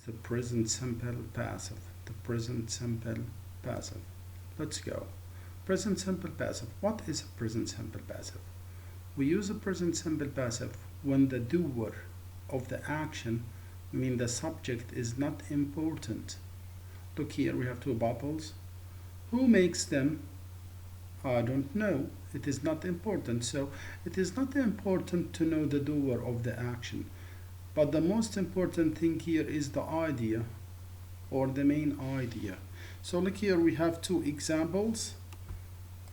the present simple passive. The present simple passive. Let's go. Present simple passive. What is a present simple passive? We use a present simple passive when the doer of the action, I mean the subject, is not important. Look here, we have two bubbles. Who makes them? I don't know. It is not important. So it is not important to know the doer of the action. But the most important thing here is the idea, or the main idea. So look here, we have two examples.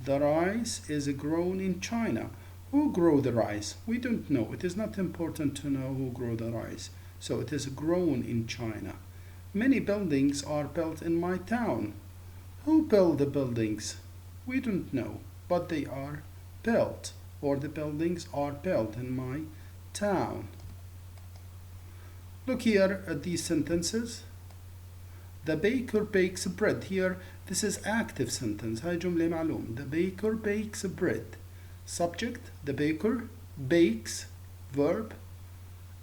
The rice is grown in China. Who grow the rice? We don't know. It is not important to know who grow the rice. So it is grown in China. Many buildings are built in my town. Who built the buildings? We don't know, but they are built, or the buildings are built in my town. Look here at these sentences. The baker bakes bread. Here, this is active sentence. هاي جملة معلوم. The baker bakes bread. Subject, the baker, bakes, verb,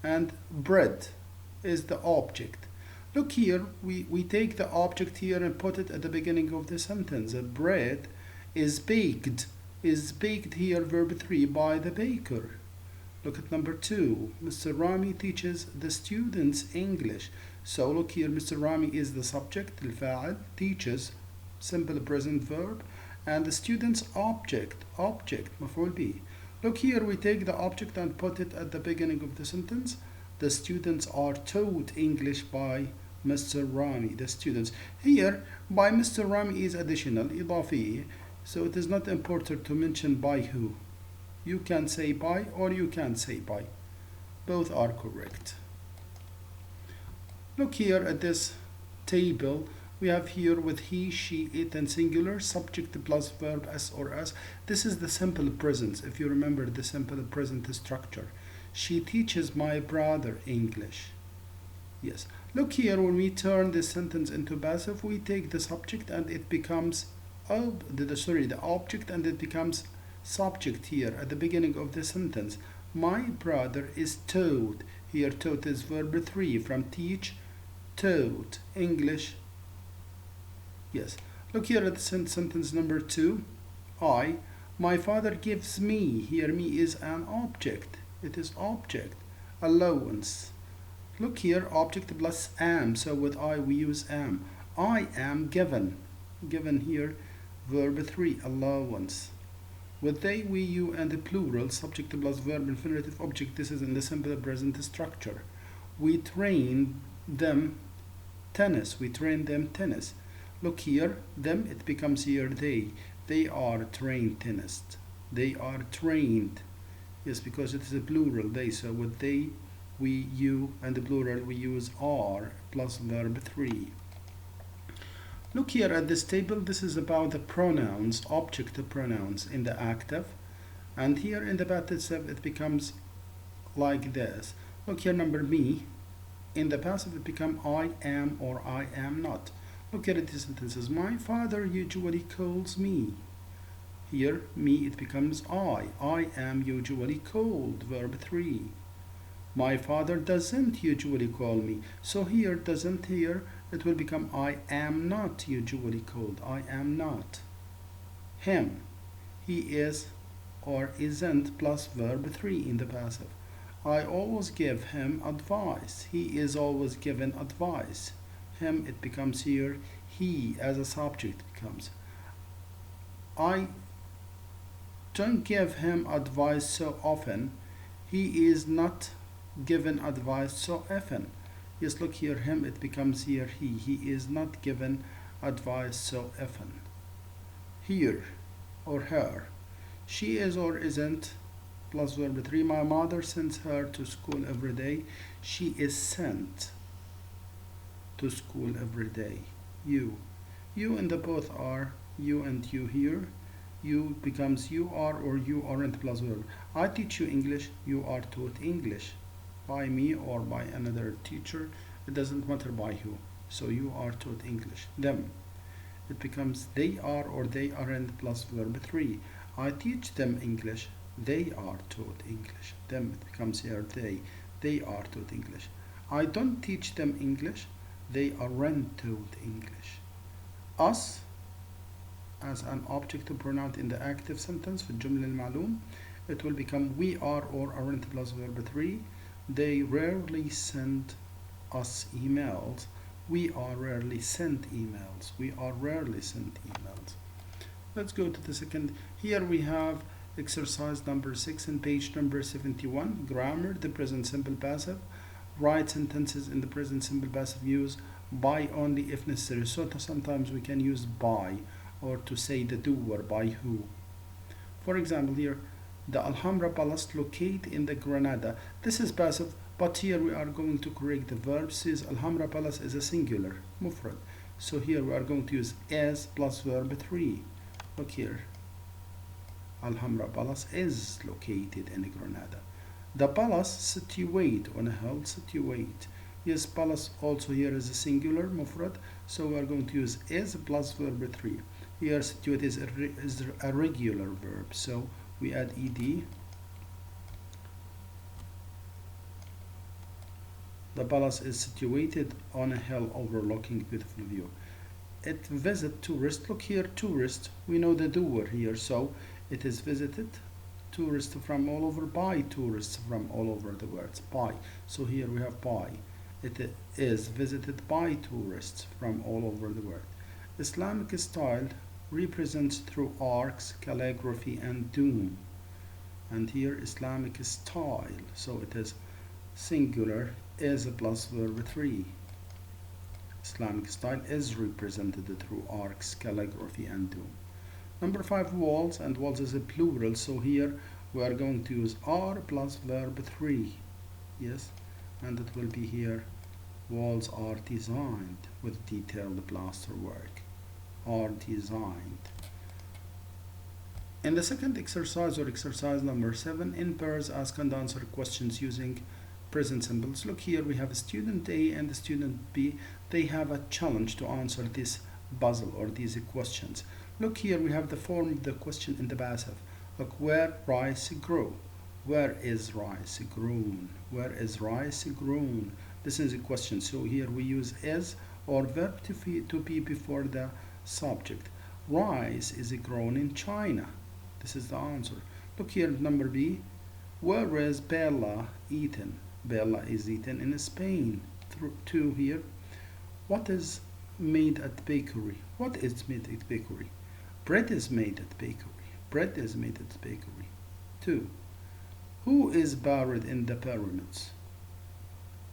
and bread is the object. Look here, we take the object here and put it at the beginning of the sentence. Bread is baked. Is baked here, verb 3, by the baker. Look at number 2. Mr. Rami teaches the students English. So look here, Mr. Rami is the subject, الفاعل, teaches, simple present verb, and the student's object, مفعول به. Look here, we take the object and put it at the beginning of the sentence. The students are taught English by Mr. Rami. The students. Here, by Mr. Rami is additional, إضافي. So it is not important to mention by who. You can say by or you can say by. Both are correct. Look here at this table. We have here with he, she, it, and singular, subject plus verb s or s. This is the simple present, if you remember the simple present structure. She teaches my brother English. Yes. Look here, when we turn this sentence into passive, we take the subject and it becomes the object, and it becomes subject here at the beginning of the sentence. My brother is taught. Here taught is verb 3 from teach, taught English. Yes. Look here at sentence number 2. My father gives me. Here me is an object. It is object. Allowance. Look here, object plus am. So with I we use am. I am given. Given here, verb 3, allowance. With they, we, you, and the plural, subject plus verb, infinitive object, this is in the simple present structure. We train them tennis. We train them tennis. Look here, them, it becomes here they. They are trained tennis. They are trained. Yes, because it is a plural, they. So with they, we, you, and the plural, we use are plus verb 3. Look here at this table. This is about the pronouns, object pronouns in the active. And here in the passive, it becomes like this. Look here, number me. In the passive, it becomes I am or I am not. Look here at the sentences. My father usually calls me. Here, me, it becomes I. I am usually called, verb 3. My father doesn't usually call me. So here, doesn't here, it will become I am not usually called. I am not. Him. He is or isn't plus verb 3 in the passive. I always give him advice. He is always given advice. Him, it becomes here he as a subject becomes. I don't give him advice so often. He is not given advice so often. Yes, look here, him, it becomes here he. He is not given advice so often. Here, or her. She is or isn't, plus verb 3. My mother sends her to school every day. She is sent to school every day. You. You and the both are, you and you here. You becomes you are or you aren't plus verb. I teach you English, you are taught English. By me or by another teacher, it doesn't matter by who. So you are taught English. Them. It becomes they are or they aren't plus verb 3. I teach them English. They are taught English. Them, it becomes here they. They are taught English. I don't teach them English, they aren't taught English. Us as an object pronoun in the active sentence في الجملة المعلوم, it will become we are or aren't plus verb 3. They rarely send us emails. We are rarely sent emails. We are rarely sent emails. Let's go to the second. Here we have exercise number 6 and page number 71. Grammar, the present simple passive. Write sentences in the present simple passive. Use by only if necessary. So sometimes we can use by, or to say the doer, by who. For example, here, the Alhambra Palace located in the Granada. This is passive, but here we are going to correct the verb. Says Alhambra Palace is a singular, mufrad. So here we are going to use as plus verb 3. Look here. Alhambra Palace is located in Granada. The palace situate on a hill, situate. Yes, palace also here is a singular, mufrad. So we are going to use is plus verb 3. Here situate is a regular verb. So we add ed. The palace is situated on a hill overlooking beautiful view. It visit tourist. Look here, tourist. We know the doer here, so it is visited. Tourists from all over, by tourists from all over the world. By. So here we have by. It is visited by tourists from all over the world. Islamic style represents through arcs, calligraphy, and doom. And here Islamic style. So it is singular, is plus verb 3. Islamic style is represented through arcs, calligraphy, and doom. Number 5, walls, and walls is a plural, so here we are going to use are plus verb 3. Yes, and it will be here, walls are designed with detailed plaster work. Are designed. In the second exercise, or exercise number 7, in pairs ask and answer questions using present symbols. Look here, we have student A and student B. They have a challenge to answer this puzzle or these questions. Look here, we have the form of the question in the passive. Look, where rice grow? Where is rice grown? Where is rice grown? This is a question. So here we use is or verb to be before the subject. Rice is grown in China. This is the answer. Look here, number B. Where is Bella eaten? Bella is eaten in Spain. Through 2 here. What is made at bakery? What is made at bakery? Bread is made at bakery. Bread is made at bakery. 2. Who is buried in the pyramids?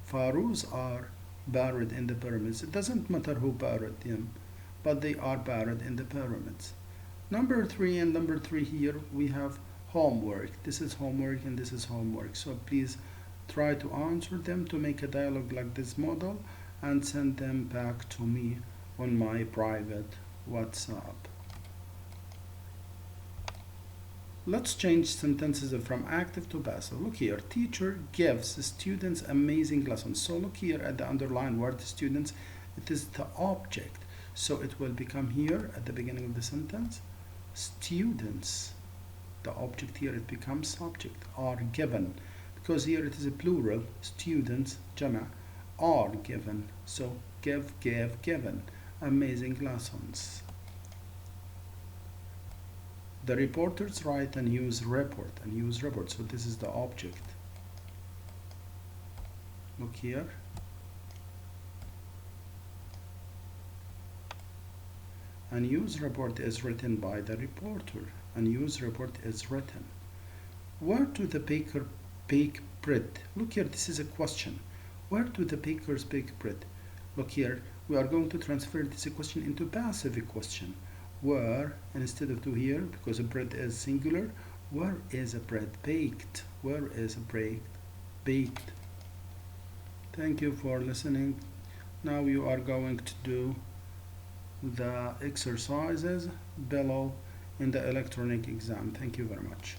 Pharaohs are buried in the pyramids. It doesn't matter who buried them, but they are buried in the pyramids. Number 3 and number 3 here we have homework. This is homework and this is homework. So please try to answer them to make a dialogue like this model and send them back to me on my private WhatsApp. Let's change sentences from active to passive. Look here, teacher gives students amazing lessons. So look here at the underlined word students, it is the object. So it will become here at the beginning of the sentence, students. The object here, it becomes subject, are given. Because here it is a plural, students, jama, are given. So give, gave, given. Amazing lessons. The reporters write and use report and use report. So this is the object. Look here. And use report is written by the reporter. And use report is written. Where do the baker bake bread? Look here, this is a question. Where do the bakers bake bread? Look here, we are going to transfer this question into passive question. Where, and instead of to here, because a bread is singular, where is a bread baked? Where is a bread baked? Thank you for listening. Now you are going to do the exercises below in the electronic exam. Thank you very much.